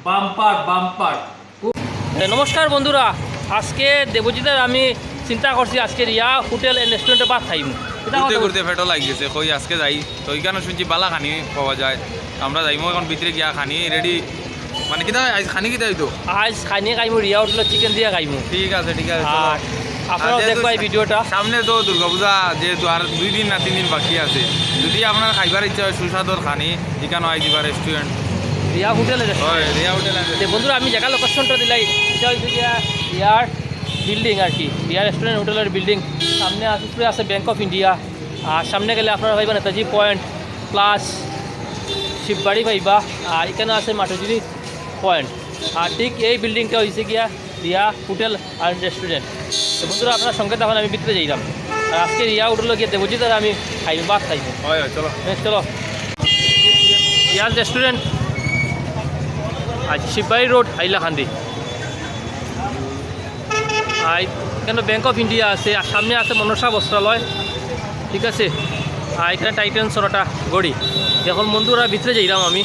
Bumper bumper. নমস্কার বন্ধুরা, আজকে দেবজিতের আমি চিন্তা করছি আজকে রিয়া হোটেল এন্ড রেস্টুরেন্টে ভাত খাইম। ঘুরতে ঘুরতে পেটও লাগিয়েছে, কই আজকে যাই তো ওইখানে শুনছি বালা খানি পাওয়া যায়। আমরা যাইমো এখন ভিতরে গিয়া খানি রেডি, মানে কিনা আজ খানি কিনা হইতো আজ খাইনি খাইমু, রিয়া হোটেলের চিকেন দিয়ে খাইমু। ঠিক আছে ঠিক আছে। আর আপনারাও দেখবা এই ভিডিওটা। সামনে তো দুর্গাপূজা, যেহেতু আর 2 দিন না 3 দিন বাকি আছে, যদি আপনার খাইবার ইচ্ছা হয় সুস্বাদুর খানি, এখানে আই দিবা রেস্টুরেন্ট রিয়া হোটেল। হয় রিয়া হোটেল। বন্ধুরা আমি জায়গা লোকেশনটা দিলাই, এটা হচ্ছে গিয়া রিয়ার বিল্ডিং আর কি, রিয়া রেস্টুরেন্ট হোটেলের বিল্ডিং। সামনে উপরে আছে ব্যাংক অফ ইন্ডিয়া, আর সামনে গেলে আপনারা পাইবা নেতাজি পয়েন্ট প্লাস শিববাড়ি পাইবা, আর এখানে আছে মাটুজুরি পয়েন্ট। আর ঠিক এই বিল্ডিংটা হয়েছে গিয়া রিয়া হোটেল আর রেস্টুরেন্ট। তো বন্ধুরা আপনার সঙ্গে তখন আমি ভিতরে যাইলাম, আর আজকে রিয়া হোটেলে গিয়ে দেবজিৎ আর আমি খাইব, ভাত খাইব। হয় চলো চলো। রিয়ার রেস্টুরেন্ট আজ শিববাড়ি রোড, হাইলাকান্দি। আর এখানে ব্যাংক অফ ইন্ডিয়া আছে, আর সামনে আছে মনসা বস্ত্রালয়, ঠিক আছে। আর এখানে টাইটান সোনাটা গড়ি। এখন বন্ধুরা ভিতরে যাইলাম আমি।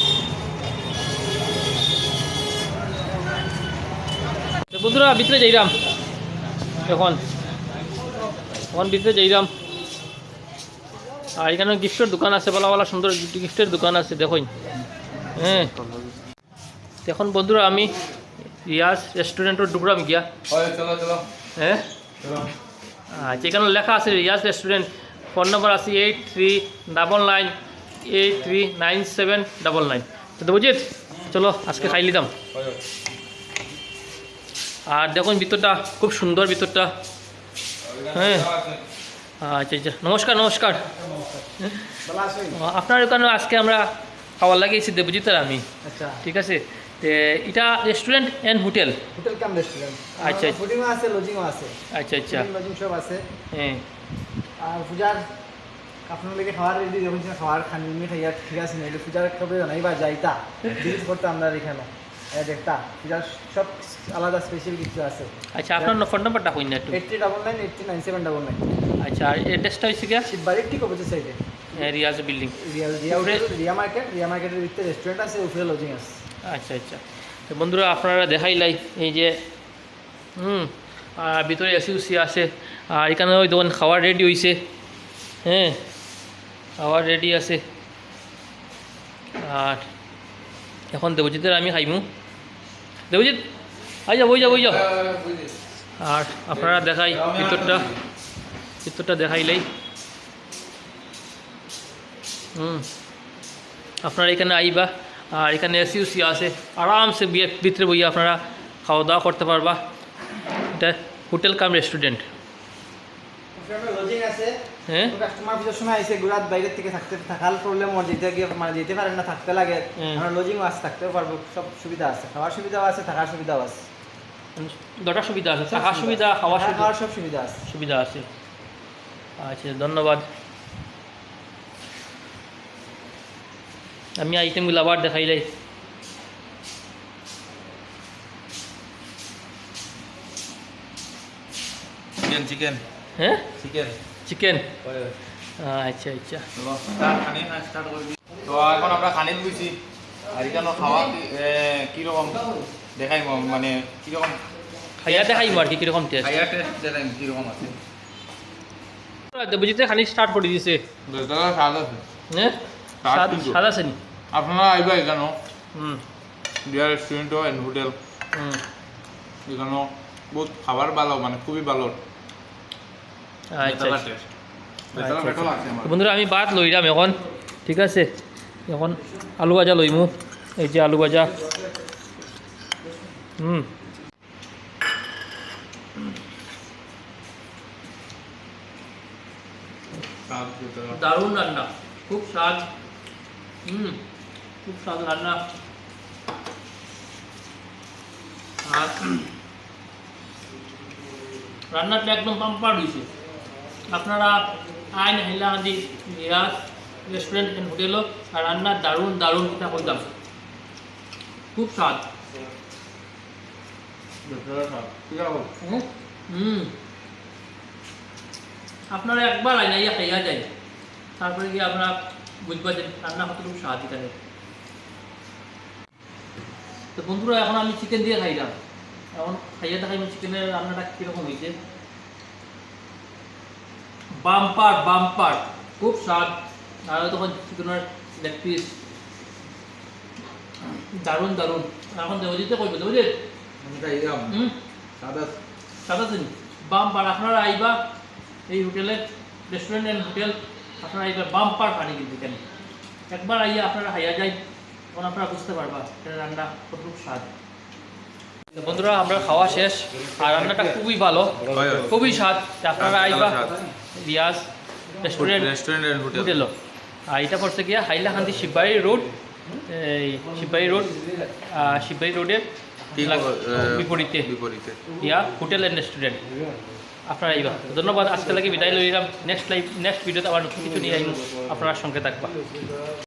বন্ধুরা ভিতরে যাইলাম, এখন ভিতরে যাইলাম। আর এখানে গিফটের দোকান আছে, ভালো ভালো সুন্দর গিফটের দোকান আছে দেখুন। হ্যাঁ, এখন বন্ধুরা আমি রিয়াজ রেস্টুরেন্টের ঢুকলাম গিয়া। চলো চলো। হ্যাঁ আচ্ছা, এখানে লেখা আছে রিয়াজ রেস্টুরেন্ট। ফোন নম্বর আছে 8399839799। তো দেবজিৎ চলো আজকে খাই নিতাম। আর দেখুন ভিতরটা খুব সুন্দর, ভিতরটা। হ্যাঁ আচ্ছা আচ্ছা, নমস্কার নমস্কার। আপনার ওখানে আজকে আমরা খাবার লাগিয়েছি দেবজিৎ আর আমি। আচ্ছা ঠিক আছে, এটা restaurant and hotel. Hotel cum restaurant. আচ্ছা ফুডিংও আছে, লজিংও আছে। আচ্ছা আচ্ছা, লজিং সব আছে। হ্যাঁ। আর পূজার আপনার লেগে খাওয়ার রেডি যখন খাওয়ার খানি খাইয়া ঠিক আছে না, পূজার কবে জানাইবা যাইতা ভিজিট করতে আমরা এখানে দেখতা পূজার সব আলাদা স্পেশাল কিছু আছে। আচ্ছা, আপনার ফোন নাম্বারটা কই না একটু। 8399 আচ্ছা, আর অ্যাড্রেসটা হয়েছে কি? শিববাড়ির ঠিক অপোজিট সাইডে রিয়াজ বিল্ডিং। রিয়া মার্কেটের ভিতরে রেস্টুরেন্ট আছে, উপরে লজিং আছে। আচ্ছা আচ্ছা, তো বন্ধুরা আপনারা দেখাইলাই এই যে আর ভিতরে এসি উসি আছে। আর এখানে ওই দোকান খাওয়ার রেডি হয়েছে। হ্যাঁ, খাওয়ার রেডি আছে। আর এখন দেবজিতের আমি খাইমু। দেবজিৎ আই যাও, ওই যাও, ওই যাও। আর আপনারা দেখাই ভিতরটা দেখাইলাই। আপনারা এখানে আইবা, আর এখানে এসি উসি আছে, আরামসে ভিতরে বইয়া আপনারা খাওয়া দাওয়া করতে পারবা। এটা হোটেল কাম রেস্টুরেন্ট। লজিং আছে। হ্যাঁ, কাস্টমার পুজোর সময় আইসে গুড়াত বাইরে থেকে থাকার প্রবলেম ওর যেতে গিয়ে মানে যেতে পারেন না, থাকতে লাগে। আমরা লজিংও আছে, থাকতেও পারবো, সব সুবিধা আছে, খাওয়ার সুবিধাও আছে, থাকার সুবিধাও আছে। দুটা সুবিধা আছে, থাকার সুবিধা, খাওয়ার সব সুবিধা আছে। আচ্ছা, ধন্যবাদ। আমি আইটেমগুলো আবার দেখাইলাই। চিকেন হ্যাঁ, চিকেন চিকেন। আচ্ছা আচ্ছা, তো এখন আমরা খানি দিয়েছি। আর এখানে খাওয়া কিরকম দেখাই, মানে কিরকম খাইয়া দেখাইমু আর কি কিরকম টেস্ট। খাইয়া টেস্ট দেখাই কিরকম আছে। দেবজিতে খানি স্টার্ট করে দিয়েছে। স্বাদ আছে। হ্যাঁ, স্বাদ আছে নি? আপনারা আইবা এখানে রিয়া রেস্টুরেন্ট এন্ড হোটেল। এখানে বহুত খাবার ভালো, মানে খুবই ভালো। আচ্ছা বন্ধুরা আমি ভাত লইলাম এখন, ঠিক আছে। এখন আলু ভাজা লইমু, এই যে আলু ভাজা। দারুণ রান্না, খুব স্বাদ। খুব স্বাদ রান্না। আর রান্নাটা একদম পাম্পার হয়েছে। আপনারা আইন হাইলাকান্দি রিয়াজ রেস্টুরেন্ট এন্ড হোটেলও, আর রান্না দারুণ দারুণ কথা কইতাম, খুব স্বাদ। আপনারা একবার আইনাইয়া খাইয়া যায়, তারপরে গিয়ে আপনারা বুঝবা যে রান্না কত খুব স্বাদ এখানে। তো বন্ধুরা এখন আমি চিকেন দিয়ে খাইলাম, এখন খাইয়ে দেখাই চিকেনের রান্নাটা কীরকম হয়েছে। বাম্পার বাম্পার, খুব স্বাদ। আর তখন চিকেনের লেগ পিস দারুণ দারুণ। এখন দেবজিতে করবে দেবজিৎ সাদা চিনি বাম্পার। আপনারা আইবা এই হোটেলে, রেস্টুরেন্ট অ্যান্ড হোটেল, আপনারা আইবা বাম্পার পানি কিন্তু কেন একবার আইয়া আপনারা খাইয়া যাই, তখন আপনারা বুঝতে পারবা এটা রান্না কতটুকু স্বাদ। বন্ধুরা আমরা খাওয়া শেষ, আর রান্নাটা খুবই ভালো, খুবই স্বাদ। আপনারা আইবা Riaz restaurant and hotel. Hotel. আর এটা পড়ছে গিয়া হাইলাকান্দি শিববাড়ি রোড, এই শিববাড়ি রোডের বিপরীতে ইয়া হোটেল অ্যান্ড রেস্টুরেন্ট। আপনারা আইবা। ধন্যবাদ, আজকে লাগে বিদায় লইলাম। নেক্সট ভিডিওতে আবার নতুন কিছু নিয়ে আইব, আপনারা সঙ্গে থাকবা।